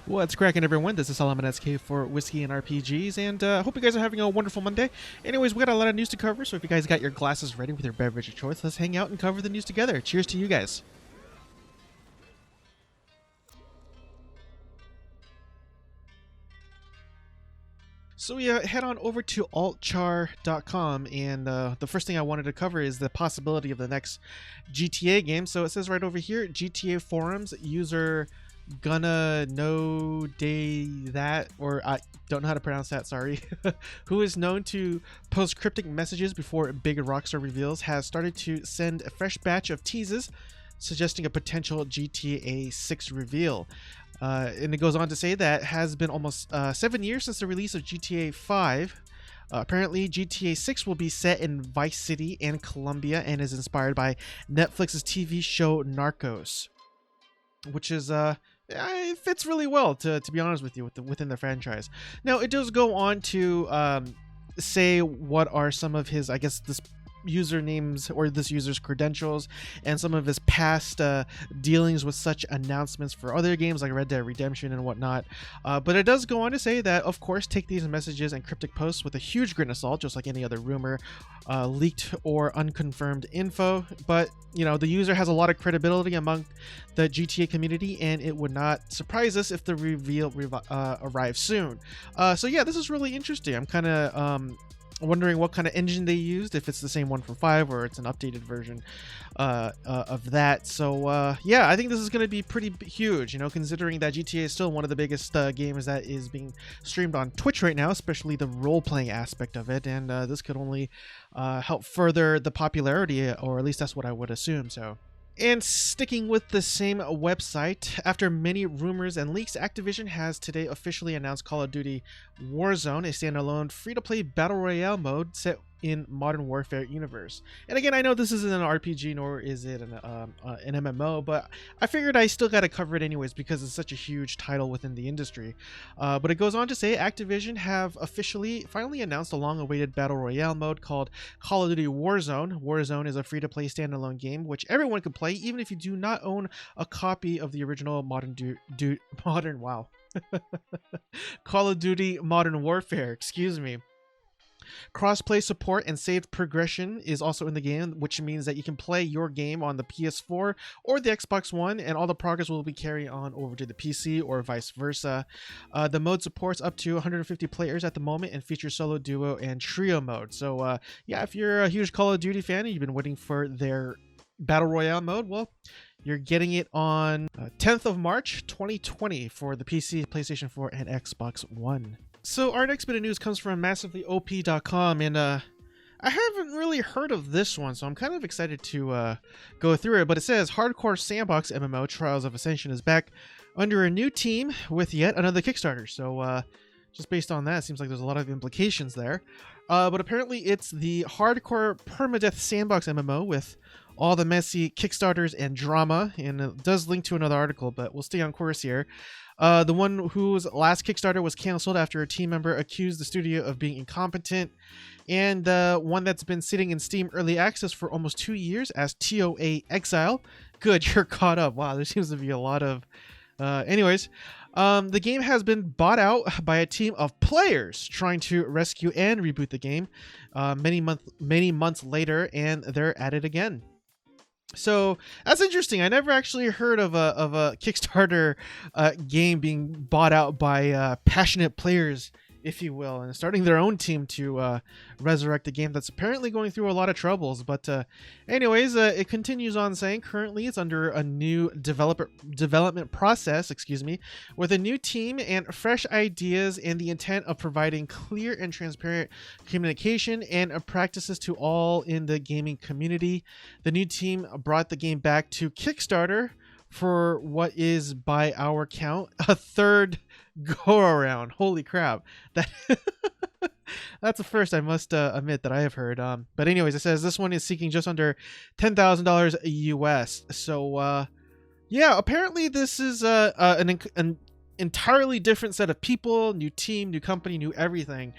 What's cracking, everyone? This is Solomon SK for Whiskey and RPGs, and hope you guys are having a wonderful Monday. Anyways, we got a lot of news to cover, so if you guys got your glasses ready with your beverage of choice, let's hang out and cover the news together. Cheers to you guys. So we head on over to altchar.com, and the first thing I wanted to cover is the possibility of the next GTA game. So it says right over here, GTA forums user gonna know day that, or I don't know how to pronounce that, sorry, who is known to post cryptic messages before big Rockstar reveals, has started to send a fresh batch of teases suggesting a potential GTA 6 reveal. And it goes on to say that has been almost 7 years since the release of GTA 5. Apparently, GTA 6 will be set in Vice City and Colombia and is inspired by Netflix's TV show Narcos, which is it fits really well, to be honest with you, within the franchise. Now, it does go on to say what are some of his, I guess, this usernames or this user's credentials and some of his past dealings with such announcements for other games like Red Dead Redemption and whatnot. But it does go on to say that, of course, take these messages and cryptic posts with a huge grain of salt, just like any other rumor, leaked or unconfirmed info. But, you know, the user has a lot of credibility among the GTA community, and it would not surprise us if the reveal arrives soon. So yeah, this is really interesting. I'm kind of wondering what kind of engine they used, if it's the same one for 5 or it's an updated version of that. So yeah, I think this is going to be pretty huge, you know, considering that GTA is still one of the biggest games that is being streamed on Twitch right now, especially the role-playing aspect of it, and this could only help further the popularity, or at least that's what I would assume. So, and sticking with the same website, after many rumors and leaks, Activision has today officially announced Call of Duty Warzone, a standalone free-to-play Battle Royale mode set in Modern Warfare universe. And again, I know this isn't an RPG, nor is it an MMO, but I figured I still gotta cover it anyways because it's such a huge title within the industry. But it goes on to say Activision have finally announced a long-awaited Battle Royale mode called Call of Duty Warzone. Warzone is a free-to-play standalone game which everyone can play, even if you do not own a copy of the original Call of Duty Modern Warfare, excuse me. Crossplay support and saved progression is also in the game, which means that you can play your game on the PS4 or the Xbox One, and all the progress will be carried on over to the PC or vice versa. The mode supports up to 150 players at the moment and features solo, duo, and trio mode. So yeah, if you're a huge Call of Duty fan and you've been waiting for their Battle Royale mode, well, you're getting it on 10th of March 2020 for the PC, PlayStation 4, and Xbox One. So our next bit of news comes from massivelyop.com, and I haven't really heard of this one, so I'm kind of excited to go through it. But it says Hardcore Sandbox MMO Trials of Ascension is back under a new team with yet another Kickstarter. So just based on that, it seems like there's a lot of implications there. But apparently it's the Hardcore Permadeath Sandbox MMO with all the messy Kickstarters and drama, and it does link to another article, but we'll stay on course here. The one whose last Kickstarter was canceled after a team member accused the studio of being incompetent, and one that's been sitting in Steam Early Access for almost 2 years as TOA Exile. Good, you're caught up. Wow, there seems to be a lot of... anyways, the game has been bought out by a team of players trying to rescue and reboot the game many months later, and they're at it again. So that's interesting. I never actually heard of a Kickstarter game being bought out by passionate players, if you will, and starting their own team to resurrect a game that's apparently going through a lot of troubles. But anyways, it continues on saying currently it's under a new development process, with a new team and fresh ideas, and the intent of providing clear and transparent communication and practices to all in the gaming community. The new team brought the game back to Kickstarter for what is, by our count, a third go around. Holy crap, that that's the first, I must admit, that I have heard. But anyways, it says this one is seeking just under $10,000 US. So yeah, apparently this is an entirely different set of people, new team, new company, new everything,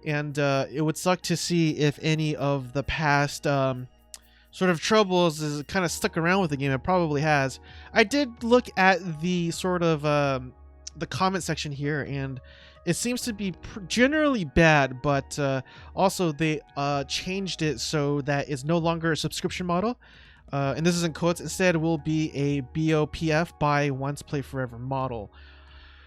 and it would suck to see if any of the past sort of troubles is kind of stuck around with the game. It probably has. I did look at the sort of the comment section here, and it seems to be generally bad, but also they changed it so that it's no longer a subscription model, and this is in quotes. Instead, will be a BOPF, buy once play forever model.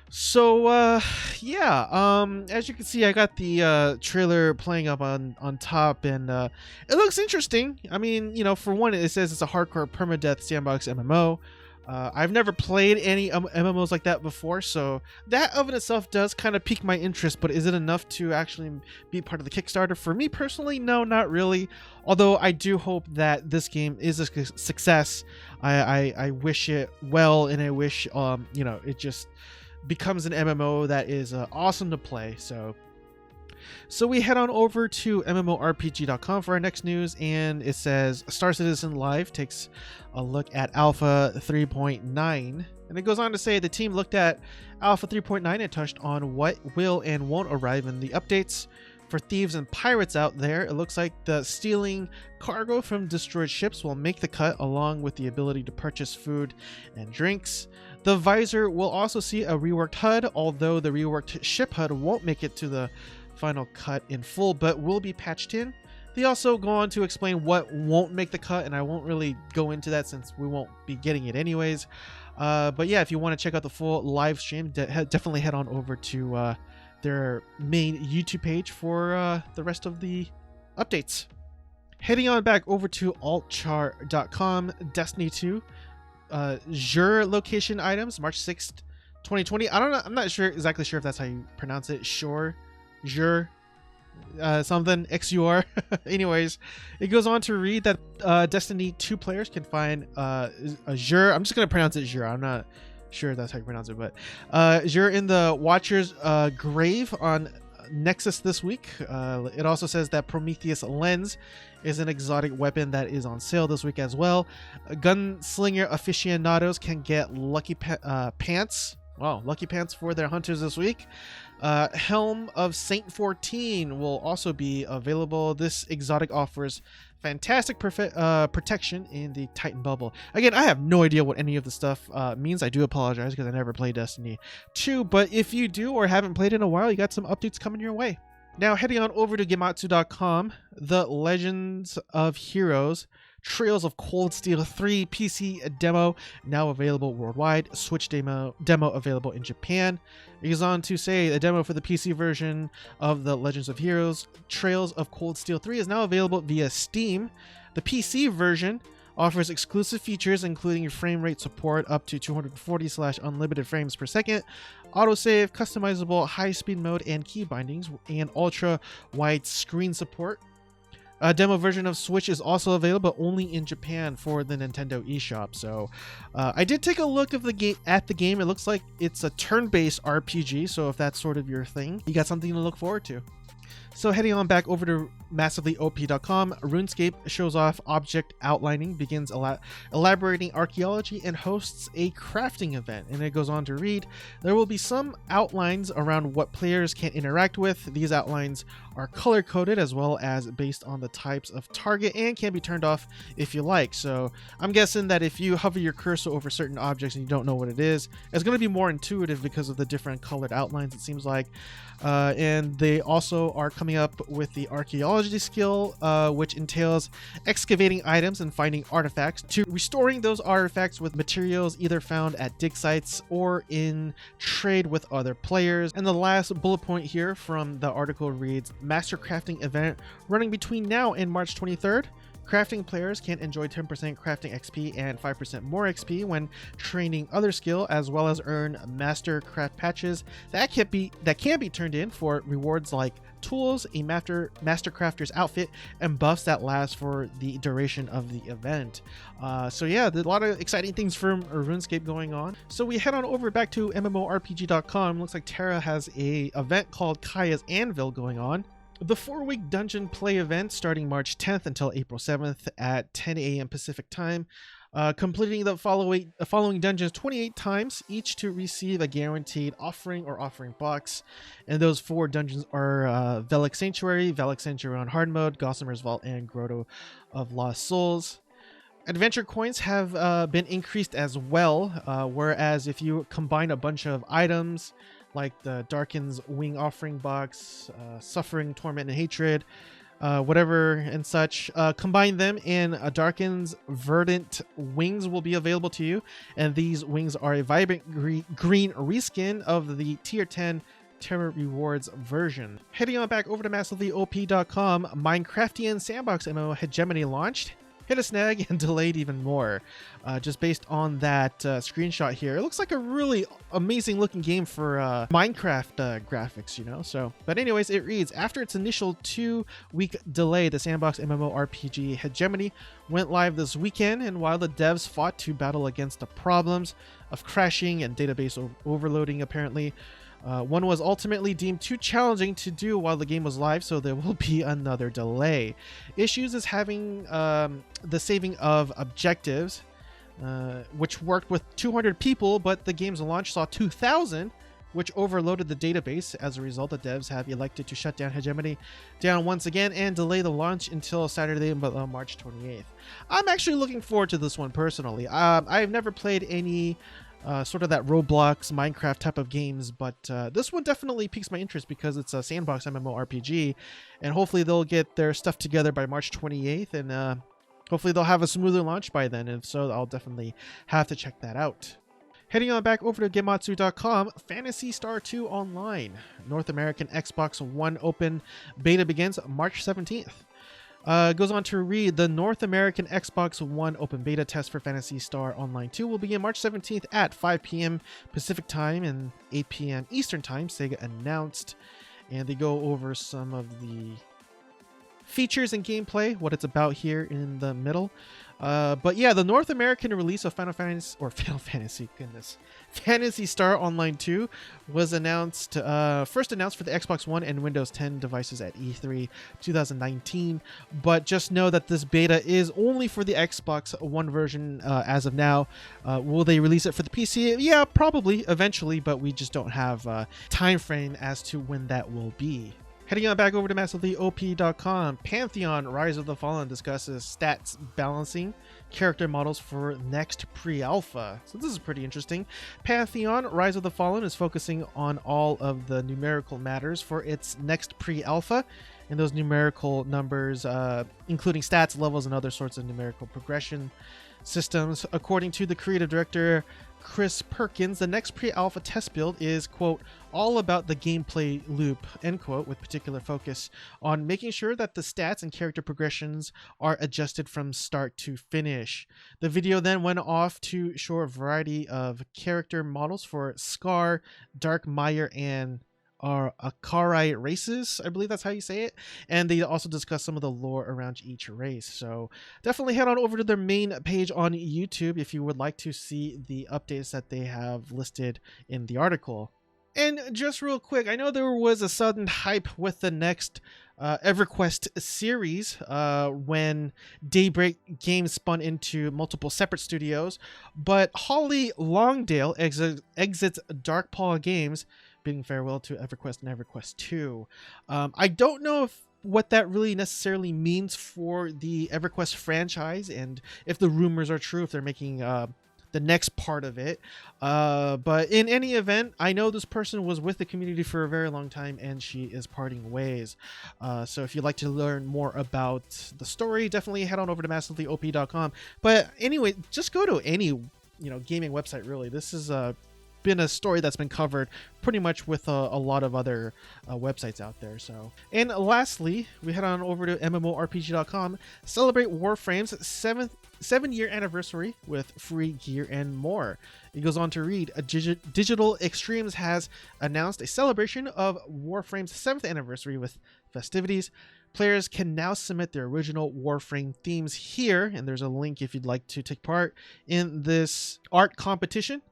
So yeah, as you can see, I got the trailer playing up on top, and it looks interesting. I mean, you know, for one, it says it's a hardcore permadeath sandbox MMO. I've never played any MMOs like that before, so that of in itself does kind of pique my interest, but is it enough to actually be part of the Kickstarter? For me personally, no, not really. Although I do hope that this game is a success. I wish it well, and I wish you know, it just becomes an MMO that is awesome to play. So we head on over to MMORPG.com for our next news, and it says Star Citizen Live takes a look at Alpha 3.9, and it goes on to say the team looked at Alpha 3.9 and touched on what will and won't arrive in the updates. For thieves and pirates out there, it looks like the stealing cargo from destroyed ships will make the cut, along with the ability to purchase food and drinks. The visor will also see a reworked HUD, although the reworked ship HUD won't make it to the final cut in full, but will be patched in. They also go on to explain what won't make the cut, and I won't really go into that since we won't be getting it anyways. But yeah, if you want to check out the full live stream, definitely head on over to their main YouTube page for the rest of the updates. Heading on back over to altchar.com, Destiny 2 Jur location items, March 6th, 2020. I don't know, I'm not exactly sure if that's how you pronounce it. Jur something XUR. Anyways, it goes on to read that Destiny 2 players can find a Jur. I'm just gonna pronounce it Jur. I'm not sure if that's how you pronounce it, but Jur in the Watcher's grave on Nexus this week. It also says that Prometheus Lens is an exotic weapon that is on sale this week as well. Gunslinger aficionados can get lucky pants. Wow, lucky pants for their hunters this week. Helm of Saint 14 will also be available. This exotic offers fantastic protection in the Titan bubble. Again, I have no idea what any of the stuff means. I do apologize because I never played Destiny 2, but if you do or haven't played in a while, you got some updates coming your way. Now heading on over to Gematsu.com, the Legends of Heroes Trails of Cold Steel 3 PC demo now available worldwide. Switch demo available in Japan. It goes on to say the demo for the PC version of the Legends of Heroes Trails of Cold Steel 3 is now available via Steam. The PC version offers exclusive features including frame rate support up to 240/unlimited frames per second, autosave, customizable high-speed mode and key bindings, and ultra-wide screen support. A demo version of Switch is also available, but only in Japan for the Nintendo eShop. So I did take a look at the game. It looks like it's a turn-based RPG, so if that's sort of your thing, you got something to look forward to. So heading on back over to massivelyop.com, RuneScape shows off object outlining, begins elaborating archaeology, and hosts a crafting event. And it goes on to read, there will be some outlines around what players can interact with. These outlines are color-coded as well as based on the types of target and can be turned off if you like. So I'm guessing that if you hover your cursor over certain objects and you don't know what it is, it's going to be more intuitive because of the different colored outlines, it seems like. And they also are coming up with the archaeology skill, which entails excavating items and finding artifacts, to restoring those artifacts with materials either found at dig sites or in trade with other players. And the last bullet point here from the article reads, Master Crafting event running between now and March 23rd. Crafting players can enjoy 10% crafting XP and 5% more XP when training other skill, as well as earn master craft patches that can be turned in for rewards like tools, a master crafter's outfit, and buffs that last for the duration of the event. So yeah, there's a lot of exciting things from RuneScape going on. So we head on over back to MMORPG.com. Looks like TERA has a event called Kaia's Anvil going on. The 4-week dungeon play event starting March 10th until April 7th at 10 a.m. Pacific time. Completing the following dungeons 28 times, each to receive a guaranteed offering or offering box. And those 4 dungeons are Velik Sanctuary on hard mode, Gossamer's Vault, and Grotto of Lost Souls. Adventure coins have been increased as well, whereas if you combine a bunch of items like the Darken's Wing Offering Box, Suffering, Torment, and Hatred, whatever and such, combine them and Darken's Verdant Wings will be available to you, and these wings are a vibrant green reskin of the tier 10 TERA rewards version. Heading on back over to massivelyop.com, Minecraftian sandbox MMO Hegemony launched, hit a snag, and delayed even more. Just based on that screenshot here, it looks like a really amazing looking game for Minecraft graphics, you know. So, but anyways, it reads, after its initial 2-week delay, the sandbox MMORPG Hegemony went live this weekend, and while the devs fought to battle against the problems of crashing and database overloading, apparently one was ultimately deemed too challenging to do while the game was live, so there will be another delay. Issues is having the saving of objectives, which worked with 200 people, but the game's launch saw 2,000, which overloaded the database. As a result, the devs have elected to shut down Hegemony down once again and delay the launch until Saturday, March 28th. I'm actually looking forward to this one personally. I've never played any sort of that Roblox, Minecraft type of games, but this one definitely piques my interest because it's a sandbox MMORPG, and hopefully they'll get their stuff together by March 28th, and hopefully they'll have a smoother launch by then, and so I'll definitely have to check that out. Heading on back over to Gematsu.com, Phantasy Star 2 Online, North American Xbox One Open Beta begins March 17th. Goes on to read, the North American Xbox One Open Beta test for Phantasy Star Online 2 will begin March 17th at 5 p.m. Pacific Time and 8 p.m. Eastern Time, Sega announced. And they go over some of the features and gameplay, what it's about here in the middle. But yeah, the North American release of Phantasy Star Online 2 was announced, first announced for the Xbox One and Windows 10 devices at E3 2019. But just know that this beta is only for the Xbox One version as of now. Will they release it for the PC? Yeah, probably eventually, but we just don't have a time frame as to when that will be. Heading on back over to massivelyop.com, Pantheon Rise of the Fallen discusses stats balancing character models for next pre-alpha. So this is pretty interesting. Pantheon Rise of the Fallen is focusing on all of the numerical matters for its next pre-alpha, and those numerical numbers including stats, levels, and other sorts of numerical progression systems. According to the creative director Chris Perkins, the next pre-alpha test build is, quote, all about the gameplay loop, end quote, with particular focus on making sure that the stats and character progressions are adjusted from start to finish. The video then went off to show a variety of character models for Scar, Dark Mire, and Akarai races, I believe that's how you say it, and they also discuss some of the lore around each race. So definitely head on over to their main page on YouTube if you would like to see the updates that they have listed in the article. And just real quick, I know there was a sudden hype with the next EverQuest series when Daybreak Games spun into multiple separate studios, but Holly Longdale exits Darkpaw Games, bidding farewell to EverQuest and EverQuest 2. I don't know what that really necessarily means for the EverQuest franchise, and if the rumors are true, if they're making the next part of it. But in any event, I know this person was with the community for a very long time, and she is parting ways. So if you'd like to learn more about the story, definitely head on over to massivelyop.com. But anyway, just go to any gaming website, really. This is been a story that's been covered pretty much with a lot of other websites out there. So, and lastly, we head on over to MMORPG.com, celebrate Warframe's 7-year anniversary with free gear and more. It goes on to read, Digital Extremes has announced a celebration of Warframe's 7th anniversary with festivities. Players can now submit their original Warframe themes here, and there's a link if you'd like to take part in this art competition.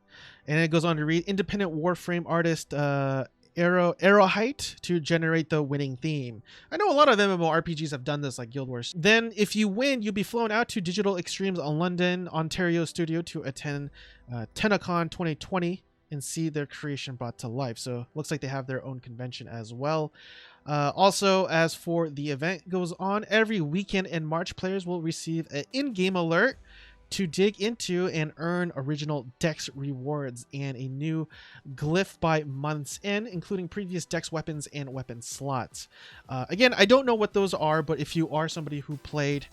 And it goes on to read, independent Warframe artist Arrowhite to generate the winning theme. I know a lot of MMORPGs have done this, like Guild Wars. Then, if you win, you'll be flown out to Digital Extremes on London, Ontario studio to attend TennaCon 2020 and see their creation brought to life. So, looks like they have their own convention as well. Also, as for the event goes on, every weekend in March, players will receive an in-game alert to dig into and earn original Dex rewards and a new glyph by month's end, including previous Dex weapons and weapon slots. Again, I don't know what those are, but if you are somebody who played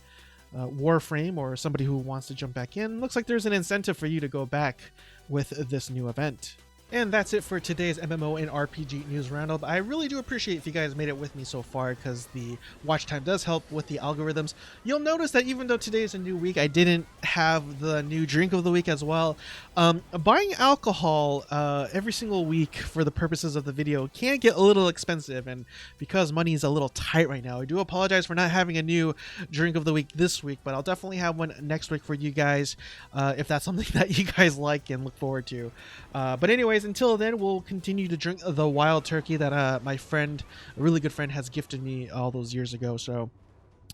Warframe or somebody who wants to jump back in, looks like there's an incentive for you to go back with this new event. And that's it for today's MMO and RPG news roundup. I really do appreciate if you guys made it with me so far, because the watch time does help with the algorithms. You'll notice that even though today is a new week, I didn't have the new drink of the week as well. Buying alcohol every single week for the purposes of the video can get a little expensive, and because money is a little tight right now, I do apologize for not having a new drink of the week this week, but I'll definitely have one next week for you guys if that's something that you guys like and look forward to. But anyways, until then, we'll continue to drink the wild turkey that my friend, a really good friend, has gifted me all those years ago. So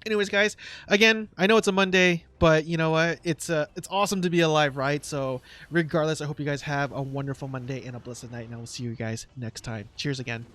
anyways, guys, again, I know it's a Monday, but you know what? It's awesome to be alive, right? So regardless, I hope you guys have a wonderful Monday and a blessed night, and I will see you guys next time. Cheers again.